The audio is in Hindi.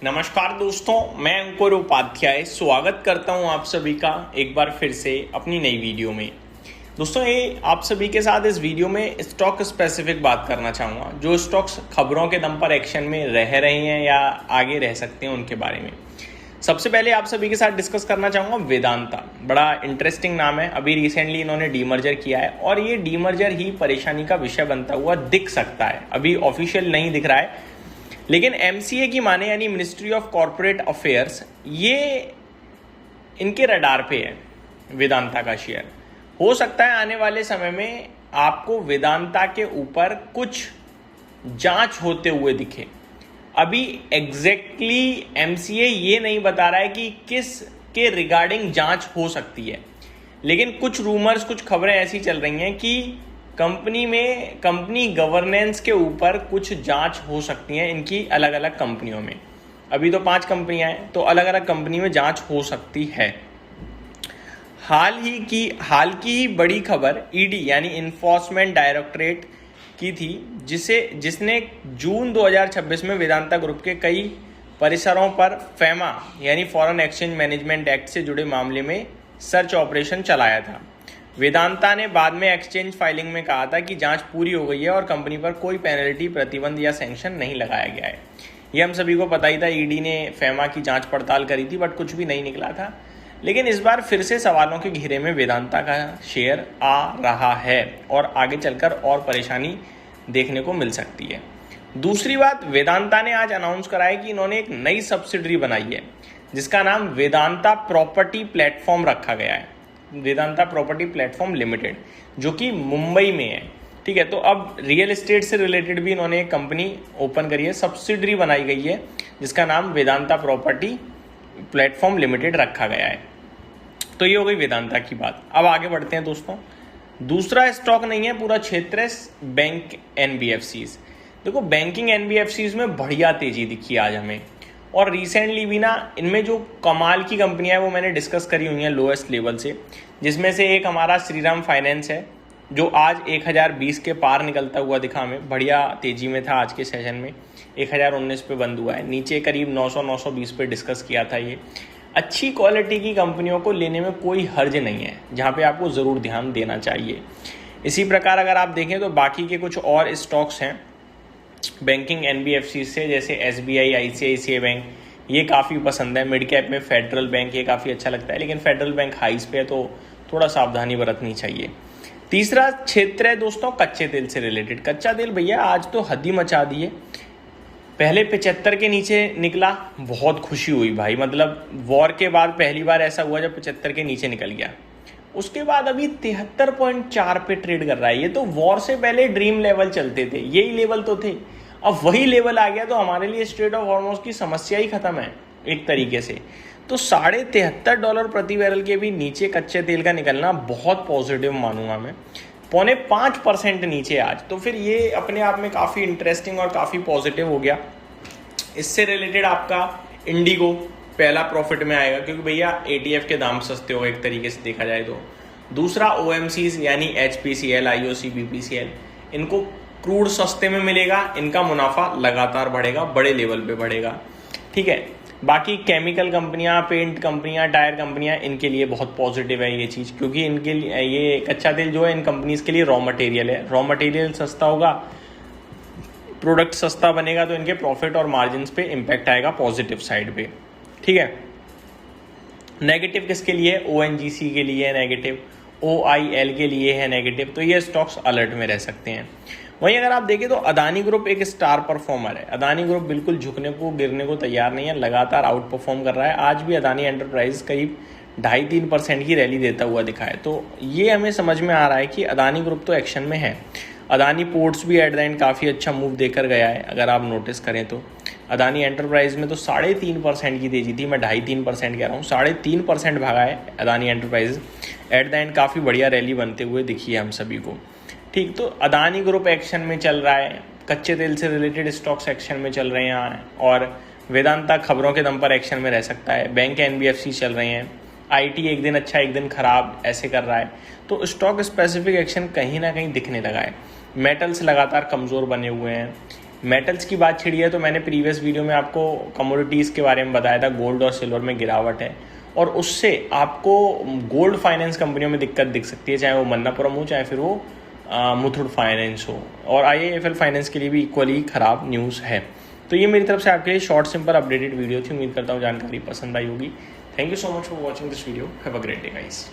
नमस्कार दोस्तों, मैं अंकुर उपाध्याय स्वागत करता हूं आप सभी का एक बार फिर से अपनी नई वीडियो में। दोस्तों, ये आप सभी के साथ इस वीडियो में स्टॉक स्पेसिफिक बात करना चाहूँगा, जो स्टॉक्स खबरों के दम पर एक्शन में रह रहे हैं या आगे रह सकते हैं उनके बारे में। सबसे पहले आप सभी के साथ डिस्कस करना चाहूँगा वेदांता। बड़ा इंटरेस्टिंग नाम है। अभी रिसेंटली इन्होंने डीमर्जर किया है और ये डीमर्जर ही परेशानी का विषय बनता हुआ दिख सकता है। अभी ऑफिशियल नहीं दिख रहा है, लेकिन एमसीए की माने यानी मिनिस्ट्री ऑफ कॉरपोरेट अफेयर्स, ये इनके रडार पे है वेदांता का शेयर। हो सकता है आने वाले समय में आपको वेदांता के ऊपर कुछ जांच होते हुए दिखे। अभी एग्जैक्टली एमसीए ये नहीं बता रहा है कि किस के रिगार्डिंग जांच हो सकती है, लेकिन कुछ रूमर्स, कुछ खबरें ऐसी चल रही हैं कि कंपनी गवर्नेंस के ऊपर कुछ जांच हो सकती है इनकी अलग अलग कंपनियों में। अभी तो 5 कंपनियां हैं, तो अलग अलग कंपनी में जांच हो सकती है। हाल की ही बड़ी खबर ईडी यानी इन्फोर्समेंट डायरेक्टरेट की थी, जिसने जून 2026 में वेदांता ग्रुप के कई परिसरों पर फैमा यानी फॉरेन एक्सचेंज मैनेजमेंट एक्ट से जुड़े मामले में सर्च ऑपरेशन चलाया था। वेदांता ने बाद में एक्सचेंज फाइलिंग में कहा था कि जांच पूरी हो गई है और कंपनी पर कोई पेनल्टी, प्रतिबंध या सैंक्शन नहीं लगाया गया है। ये हम सभी को पता ही था। ईडी ने फेमा की जांच पड़ताल करी थी, बट कुछ भी नहीं निकला था। लेकिन इस बार फिर से सवालों के घेरे में वेदांता का शेयर आ रहा है और आगे चलकर और परेशानी देखने को मिल सकती है। दूसरी बात, वेदांता ने आज अनाउंस करा है कि इन्होंने एक नई सब्सिडरी बनाई है जिसका नाम वेदांता प्रॉपर्टी प्लेटफॉर्म रखा गया है। वेदांता प्रॉपर्टी प्लेटफॉर्म लिमिटेड, जो कि मुंबई में है। ठीक है, तो अब रियल एस्टेट से रिलेटेड भी इन्होंने एक कंपनी ओपन करी है, सब्सिडरी बनाई गई है जिसका नाम वेदांता प्रॉपर्टी प्लेटफॉर्म लिमिटेड रखा गया है। तो ये हो गई वेदांता की बात। अब आगे बढ़ते हैं दोस्तों। दूसरा स्टॉक नहीं है, पूरा क्षेत्र है बैंक एनबीएफसीज। देखो, बैंकिंग एनबीएफसीज में बढ़िया तेजी दिखी आज हमें, और रिसेंटली भी ना इनमें जो कमाल की कंपनियां हैं वो मैंने डिस्कस करी हुई हैं लोएस्ट लेवल से, जिसमें से एक हमारा श्रीराम फाइनेंस है जो आज 1020 के पार निकलता हुआ दिखा हमें। बढ़िया तेजी में था आज के सेशन में, 1019 पे बंद हुआ है। नीचे करीब 900-920 पे डिस्कस किया था। ये अच्छी क्वालिटी की कंपनियों को लेने में कोई हर्ज नहीं है, जहाँ पे आपको ज़रूर ध्यान देना चाहिए। इसी प्रकार अगर आप देखें तो बाकी के कुछ और स्टॉक्स हैं बैंकिंग एनबीएफसी से, जैसे एसबीआई, आईसीआईसीआई बैंक, ये काफ़ी पसंद है। मिड कैप में फेडरल बैंक ये काफ़ी अच्छा लगता है, लेकिन फेडरल बैंक हाइस पे है तो थोड़ा सावधानी बरतनी चाहिए। तीसरा क्षेत्र है दोस्तों कच्चे तेल से रिलेटेड। कच्चा तेल भैया आज तो हद ही मचा दी है। पहले 75 के नीचे निकला, बहुत खुशी हुई भाई। मतलब वॉर के बाद पहली बार ऐसा हुआ जब 75 के नीचे निकल गया। उसके बाद अभी 73.4 पे ट्रेड कर रहा है। ये तो वॉर से पहले ड्रीम लेवल चलते थे, यही लेवल तो थे। अब वही लेवल आ गया तो हमारे लिए स्ट्रेट ऑफ हॉर्मोज की समस्या ही खत्म है एक तरीके से। तो $73.5 प्रति बैरल के भी नीचे कच्चे तेल का निकलना बहुत पॉजिटिव मानूंगा मैं। 0.5% नीचे आज, तो फिर ये अपने आप में काफ़ी इंटरेस्टिंग और काफ़ी पॉजिटिव हो गया। इससे रिलेटेड आपका इंडिगो पहला प्रॉफिट में आएगा, क्योंकि भैया एटीएफ के दाम सस्ते हो एक तरीके से देखा जाए तो। दूसरा ओएमसीज यानी एचपीसीएल, आईओसी, बीपीसीएल, इनको क्रूड सस्ते में मिलेगा, इनका मुनाफा लगातार बढ़ेगा, बड़े लेवल पे बढ़ेगा। ठीक है, बाकी केमिकल कंपनियां, पेंट कंपनियां, टायर कंपनियां, इनके लिए बहुत पॉजिटिव है ये चीज़, क्योंकि इनके लिए ये कच्चा तेल जो है इन कंपनीज के लिए रॉ मटेरियल है। रॉ मटेरियल सस्ता होगा, प्रोडक्ट सस्ता बनेगा, तो इनके प्रॉफिट और मार्जिन पे इम्पैक्ट आएगा पॉजिटिव साइड पे। ठीक है, नेगेटिव किसके लिए है? ओएनजीसी के लिए है नेगेटिव, ओआईएल के लिए है नेगेटिव। तो ये स्टॉक्स अलर्ट में रह सकते हैं। वहीं अगर आप देखें तो अदानी ग्रुप एक स्टार परफॉर्मर है। अदानी ग्रुप बिल्कुल झुकने को, गिरने को तैयार नहीं है, लगातार आउट परफॉर्म कर रहा है। आज भी अदानी एंटरप्राइज करीब 2.5-3% की रैली देता हुआ दिखा है। तो ये हमें समझ में आ रहा है कि अदानी ग्रुप तो एक्शन में है। अदानी पोर्ट्स भी एट द एंड काफ़ी अच्छा मूव देकर गया है, अगर आप नोटिस करें तो। अदानी एंटरप्राइज में तो 3.5% की तेजी थी, मैं 2.5-3% कह रहा हूँ, 3.5% भागा है Adani enterprise. At the end काफ़ी बढ़िया रैली बनते हुए दिखी है हम सभी को। ठीक, तो अदानी ग्रुप एक्शन में चल रहा है, कच्चे तेल से रिलेटेड स्टॉक्स एक्शन में चल रहे हैं, और वेदांता खबरों के दम पर एक्शन में रह सकता है। बैंक एनबीएफसी चल रहे हैं, आईटी एक दिन अच्छा एक दिन खराब ऐसे कर रहा है। तो स्टॉक स्पेसिफिक एक्शन कहीं ना कहीं दिखने लगा है। मेटल्स लगातार कमज़ोर बने हुए हैं। मेटल्स की बात छिड़ी है तो मैंने प्रीवियस वीडियो में आपको कमोडिटीज़ के बारे में बताया था, गोल्ड और सिल्वर में गिरावट है और उससे आपको गोल्ड फाइनेंस कंपनियों में दिक्कत दिख सकती है, चाहे वो मन्नापुरम हो चाहे फिर वो मुथूट फाइनेंस हो, और IIFL फाइनेंस के लिए भी इक्वली ख़राब न्यूज़ है। तो ये मेरी तरफ से आपके लिए शॉर्ट सिंपल अपडेटेड वीडियो थी। उम्मीद करता हूँ जानकारी पसंद आई होगी। Thank you so much for watching this video. Have a great day guys.